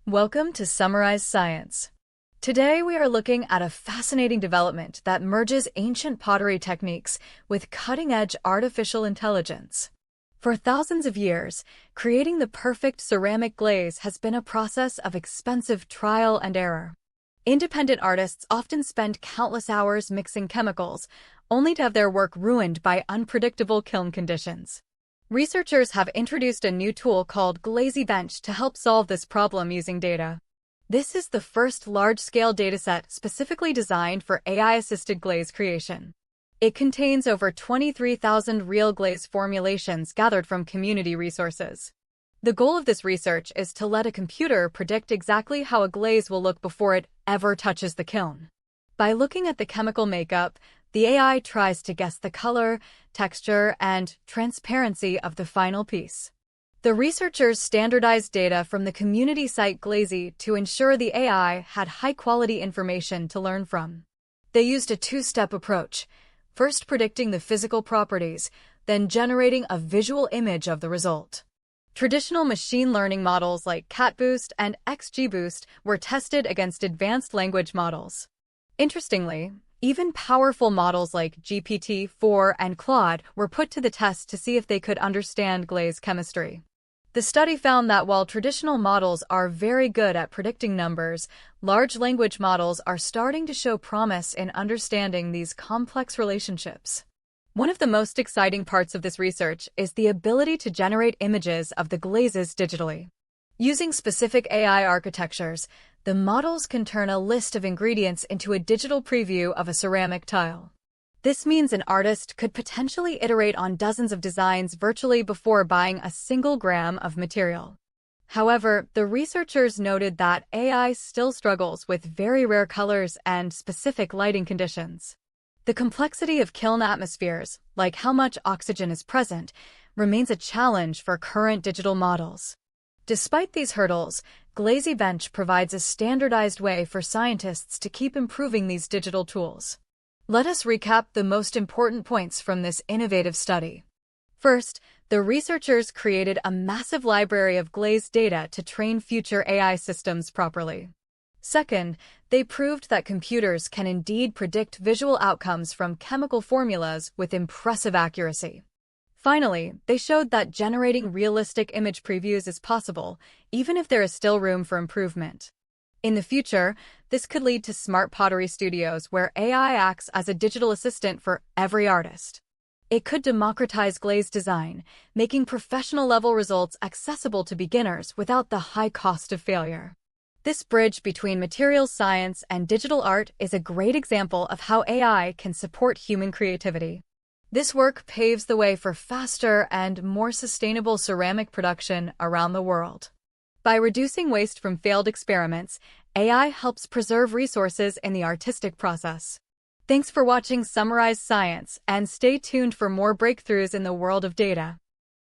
Welcome to Summarize Science. Today we are looking at a fascinating development that merges ancient pottery techniques with cutting-edge artificial intelligence. For thousands of years, creating the perfect ceramic glaze has been a process of expensive trial and error. Independent artists often spend countless hours mixing chemicals, only to have their work ruined by unpredictable kiln conditions. Researchers have introduced a new tool called GlazyBench to help solve this problem using data. This is the first large-scale dataset specifically designed for AI-assisted glaze creation. It contains over 23,000 real glaze formulations gathered from community resources. The goal of this research is to let a computer predict exactly how a glaze will look before it ever touches the kiln. By looking at the chemical makeup, the AI tries to guess the color, texture, and transparency of the final piece. The researchers standardized data from the community site Glaze to ensure the AI had high-quality information to learn from. They used a two-step approach, first predicting the physical properties, then generating a visual image of the result. Traditional machine learning models like CatBoost and XGBoost were tested against advanced language models. Interestingly, even powerful models like GPT-4 and Claude were put to the test to see if they could understand glaze chemistry. The study found that while traditional models are very good at predicting numbers, large language models are starting to show promise in understanding these complex relationships. One of the most exciting parts of this research is the ability to generate images of the glazes digitally. Using specific AI architectures, the models can turn a list of ingredients into a digital preview of a ceramic tile. This means an artist could potentially iterate on dozens of designs virtually before buying a single gram of material. However, the researchers noted that AI still struggles with very rare colors and specific lighting conditions. The complexity of kiln atmospheres, like how much oxygen is present, remains a challenge for current digital models. Despite these hurdles, GlazyBench provides a standardized way for scientists to keep improving these digital tools. Let us recap the most important points from this innovative study. First, the researchers created a massive library of glaze data to train future AI systems properly. Second, they proved that computers can indeed predict visual outcomes from chemical formulas with impressive accuracy. Finally, they showed that generating realistic image previews is possible, even if there is still room for improvement. In the future, this could lead to smart pottery studios where AI acts as a digital assistant for every artist. It could democratize glaze design, making professional-level results accessible to beginners without the high cost of failure. This bridge between materials science and digital art is a great example of how AI can support human creativity. This work paves the way for faster and more sustainable ceramic production around the world. By reducing waste from failed experiments, AI helps preserve resources in the artistic process. Thanks for watching Summarize Science, and stay tuned for more breakthroughs in the world of data.